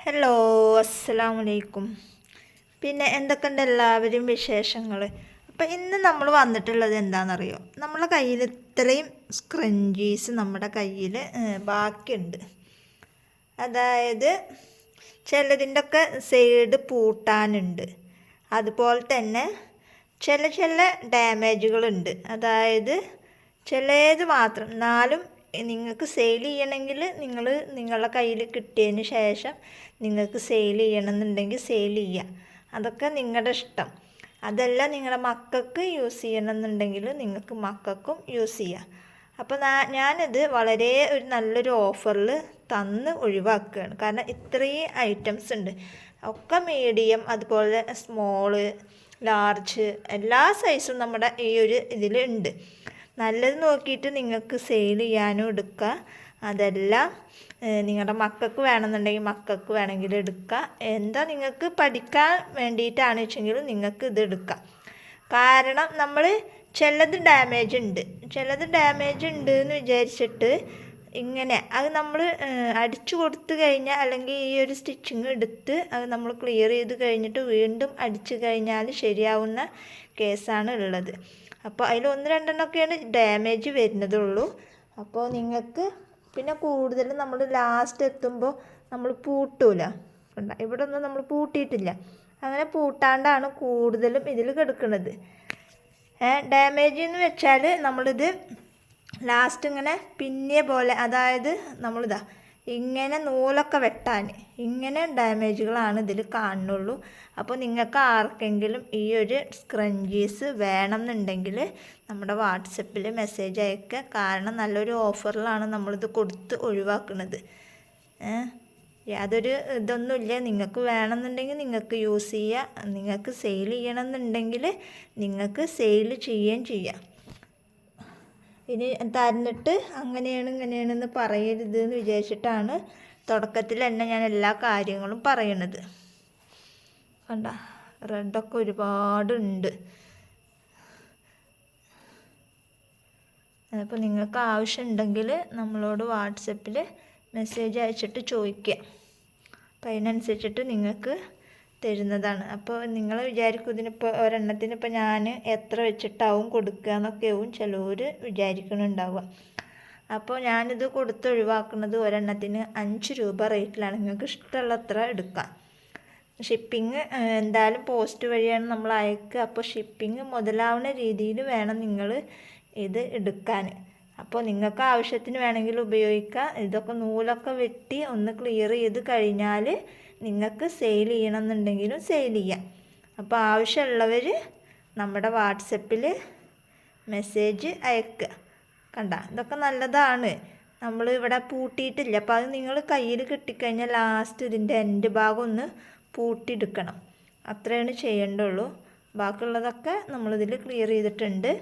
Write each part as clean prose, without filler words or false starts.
Hello, അസ്സലാമലൈക്കും. പിന്നെ എന്തൊക്കെയുണ്ട് എല്ലാവരും വിശേഷങ്ങൾ? അപ്പം ഇന്ന് നമ്മൾ വന്നിട്ടുള്ളത് എന്താണെന്നറിയോ? നമ്മളെ കയ്യിൽ ഇത്രയും സ്ക്രഞ്ചീസ് നമ്മുടെ കയ്യിൽ ബാക്കിയുണ്ട്. അതായത് ചിലതിൻ്റെ ഒക്കെ സൈഡ് പൂട്ടാനുണ്ട്. അതുപോലെ തന്നെ ചില ഡാമേജുകളുണ്ട്. അതായത് ചിലത് മാത്രം. എന്നാലും നിങ്ങൾക്ക് സെയിൽ ചെയ്യണമെങ്കിൽ നിങ്ങളുടെ കയ്യിൽ കിട്ടിയതിന് ശേഷം നിങ്ങൾക്ക് സെയിൽ ചെയ്യണമെന്നുണ്ടെങ്കിൽ സെയിൽ ചെയ്യുക. അതൊക്കെ നിങ്ങളുടെ ഇഷ്ടം. അതല്ല നിങ്ങളുടെ മക്കൾക്ക് യൂസ് ചെയ്യണമെന്നുണ്ടെങ്കിൽ നിങ്ങൾക്ക് മക്കൾക്കും യൂസ് ചെയ്യാം. അപ്പോൾ ഞാനിത് വളരെ നല്ലൊരു ഓഫറിൽ തന്ന് ഒഴിവാക്കുകയാണ്. കാരണം ഇത്രയും ഐറ്റംസ് ഉണ്ട്. ഒക്കെ മീഡിയം, അതുപോലെ സ്മോള്, ലാർജ്, എല്ലാ സൈസും നമ്മുടെ ഈ ഒരു ഇതിലുണ്ട്. നല്ലത് നോക്കിയിട്ട് നിങ്ങൾക്ക് സെയിൽ ചെയ്യാനും എടുക്കുക. അതെല്ലാം നിങ്ങളുടെ മക്കൾക്ക് വേണമെന്നുണ്ടെങ്കിൽ മക്കൾക്ക് വേണമെങ്കിൽ എടുക്കുക. എന്താ നിങ്ങൾക്ക് പഠിക്കാൻ വേണ്ടിയിട്ടാണ് വെച്ചെങ്കിൽ നിങ്ങൾക്ക് ഇത് എടുക്കാം. കാരണം നമ്മൾ ചിലത് ഡാമേജ് ഉണ്ട് എന്ന് വിചാരിച്ചിട്ട് ഇങ്ങനെ അത് നമ്മൾ അടിച്ചു കൊടുത്തു കഴിഞ്ഞാൽ, അല്ലെങ്കിൽ ഈ ഒരു സ്റ്റിച്ചിങ് എടുത്ത് അത് നമ്മൾ ക്ലിയർ ചെയ്ത് കഴിഞ്ഞിട്ട് വീണ്ടും അടിച്ചു കഴിഞ്ഞാൽ ശരിയാവുന്ന കേസാണ് ഉള്ളത്. അപ്പോൾ അതിൽ 1-2 ഡാമേജ് വരുന്നതുള്ളൂ. അപ്പോൾ നിങ്ങൾക്ക് പിന്നെ കൂടുതലും നമ്മൾ ലാസ്റ്റ് എത്തുമ്പോൾ നമ്മൾ പൂട്ടൂല. ഇവിടെ ഒന്നും നമ്മൾ പൂട്ടിയിട്ടില്ല. അങ്ങനെ പൂട്ടാണ്ടാണ് കൂടുതലും ഇതിൽ കിടക്കുന്നത്. ഡാമേജ് എന്ന് വെച്ചാൽ നമ്മളിത് ലാസ്റ്റ് ഇങ്ങനെ പിന്നിയ പോലെ, അതായത് നമ്മളിതാ ഇങ്ങനെ നൂലൊക്കെ വെട്ടാൻ ഇങ്ങനെ ഡാമേജുകളാണ് ഇതിൽ കാണുന്നുള്ളൂ. അപ്പോൾ നിങ്ങൾക്ക് ആർക്കെങ്കിലും ഈ ഒരു സ്ക്രഞ്ചീസ് വേണമെന്നുണ്ടെങ്കിൽ നമ്മുടെ വാട്സപ്പിൽ മെസ്സേജ് അയക്കുക. കാരണം നല്ലൊരു ഓഫറിലാണ് നമ്മളിത് കൊടുത്ത് ഒഴിവാക്കുന്നത്. യാതൊരു ഇതൊന്നുമില്ല. നിങ്ങൾക്ക് വേണമെന്നുണ്ടെങ്കിൽ നിങ്ങൾക്ക് യൂസ് ചെയ്യുക. നിങ്ങൾക്ക് സെയിൽ ചെയ്യണമെന്നുണ്ടെങ്കിൽ നിങ്ങൾക്ക് സെയിൽ ചെയ്യുകയും ചെയ്യാം. ഇനി തന്നിട്ട് അങ്ങനെയാണ് ഇങ്ങനെയാണെന്ന് പറയരുത് എന്ന് വിചാരിച്ചിട്ടാണ് തുടക്കത്തിൽ തന്നെ ഞാൻ എല്ലാ കാര്യങ്ങളും പറയണത്. കണ്ട, റെഡൊക്കെ ഒരുപാടുണ്ട്. അപ്പോൾ നിങ്ങൾക്ക് ആവശ്യമുണ്ടെങ്കിൽ നമ്മളോട് വാട്സപ്പിൽ മെസ്സേജ് അയച്ചിട്ട് ചോദിക്കുക. അപ്പം അതിനനുസരിച്ചിട്ട് നിങ്ങൾക്ക് തരുന്നതാണ്. അപ്പോൾ നിങ്ങൾ വിചാരിക്കും ഇതിനിപ്പോൾ ഒരെണ്ണത്തിനിപ്പോൾ ഞാൻ എത്ര വെച്ചിട്ടാവും കൊടുക്കുക എന്നൊക്കെയാവും ചിലവർ വിചാരിക്കുന്നുണ്ടാവുക. അപ്പോൾ ഞാനിത് കൊടുത്ത് ഒഴിവാക്കുന്നത് ഒരെണ്ണത്തിന് 5 രൂപ റേറ്റിലാണ്. നിങ്ങൾക്ക് ഇഷ്ടമുള്ളത്ര എടുക്കാം. ഷിപ്പിങ് എന്തായാലും പോസ്റ്റ് വഴിയാണ് നമ്മൾ അയക്കുക. അപ്പോൾ ഷിപ്പിങ് മുതലാവുന്ന രീതിയിൽ വേണം നിങ്ങൾ ഇത് എടുക്കാൻ. അപ്പോൾ നിങ്ങൾക്ക് ആവശ്യത്തിന് വേണമെങ്കിൽ ഉപയോഗിക്കുക. ഇതൊക്കെ നൂലൊക്കെ വെട്ടി ഒന്ന് ക്ലിയർ ചെയ്ത് കഴിഞ്ഞാൽ നിങ്ങൾക്ക് സെയിൽ ചെയ്യണമെന്നുണ്ടെങ്കിലും സെയിൽ ചെയ്യാം. അപ്പോൾ ആവശ്യമുള്ളവർ നമ്മുടെ വാട്സപ്പിൽ മെസ്സേജ് അയക്കുക. കണ്ട, ഇതൊക്കെ നല്ലതാണ്. നമ്മൾ ഇവിടെ പൂട്ടിയിട്ടില്ല. അപ്പോൾ അത് നിങ്ങൾ കയ്യിൽ കിട്ടിക്കഴിഞ്ഞാൽ ലാസ്റ്റ് ഇതിൻ്റെ എൻഡ് ഭാഗം ഒന്ന് പൂട്ടിയെടുക്കണം. അത്രയാണ് ചെയ്യേണ്ടുള്ളൂ. ബാക്കിയുള്ളതൊക്കെ നമ്മളിതിൽ ക്ലിയർ ചെയ്തിട്ടുണ്ട്.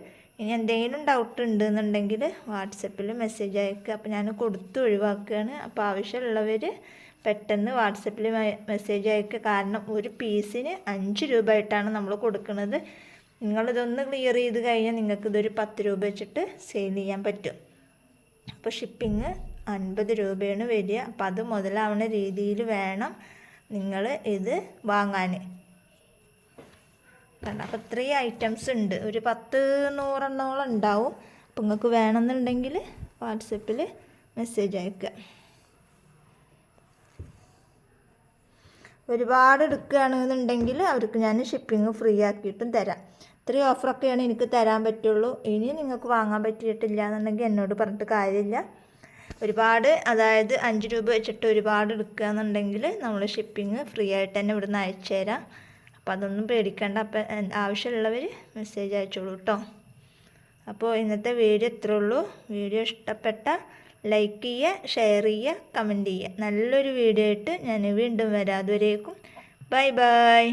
ഇനി എന്തെങ്കിലും ഡൗട്ട് ഉണ്ടെന്നുണ്ടെങ്കിൽ വാട്സപ്പിൽ മെസ്സേജ് അയക്കുക. അപ്പോൾ ഞാൻ കൊടുത്ത് ഒഴിവാക്കുകയാണ്. അപ്പോൾ ആവശ്യമുള്ളവർ പെട്ടെന്ന് വാട്സപ്പിൽ മെസ്സേജ് അയക്കുക. കാരണം ഒരു പീസിന് 5 രൂപ ആയിട്ടാണ് നമ്മൾ കൊടുക്കുന്നത്. നിങ്ങളിതൊന്ന് ക്ലിയർ ചെയ്ത് കഴിഞ്ഞാൽ നിങ്ങൾക്കിതൊരു 10 രൂപ വെച്ചിട്ട് സെയിൽ ചെയ്യാൻ പറ്റും. അപ്പോൾ ഷിപ്പിങ് 50 രൂപയാണ് വരിക. അപ്പോൾ അത് മുതലാവുന്ന രീതിയിൽ വേണം നിങ്ങൾ ഇത് വാങ്ങാൻ. കണ്ട, അപ്പോൾ ഇത്രയും ഐറ്റംസ് ഉണ്ട്. ഒരു 10-100 എണ്ണോളം ഉണ്ടാവും. അപ്പോൾ നിങ്ങൾക്ക് വേണമെന്നുണ്ടെങ്കിൽ വാട്സപ്പിൽ മെസ്സേജ് അയക്കുക. ഒരുപാട് എടുക്കുകയാണെന്നുണ്ടെങ്കിൽ അവർക്ക് ഞാൻ ഷിപ്പിംഗ് ഫ്രീ ആക്കിയിട്ടും തരാം. ഇത്രയും ഓഫറൊക്കെയാണ് എനിക്ക് തരാൻ പറ്റുള്ളൂ. ഇനി നിങ്ങൾക്ക് വാങ്ങാൻ പറ്റിയിട്ടില്ല എന്നുണ്ടെങ്കിൽ എന്നോട് പറഞ്ഞിട്ട് കാര്യമില്ല. ഒരുപാട്, അതായത് 5 രൂപ വെച്ചിട്ട് ഒരുപാട് എടുക്കുകയെന്നുണ്ടെങ്കിൽ നമ്മൾ ഷിപ്പിംഗ് ഫ്രീ ആയിട്ട് തന്നെ ഇവിടുന്ന് അയച്ചു തരാം. അപ്പോൾ അതൊന്നും പേടിക്കേണ്ട. അപ്പം ആവശ്യമുള്ളവർ മെസ്സേജ് അയച്ചോളൂ കേട്ടോ. അപ്പോൾ ഇന്നത്തെ വീഡിയോ ഇത്രേ ഉള്ളൂ. വീഡിയോ ഇഷ്ടപ്പെട്ട ലൈക്ക് ചെയ്യുക, ഷെയർ ചെയ്യുക, കമൻറ്റ് ചെയ്യുക. നല്ലൊരു വീഡിയോ ആയിട്ട് ഞാൻ വീണ്ടും വരാം. അതുവരേക്കും ബൈ ബൈ.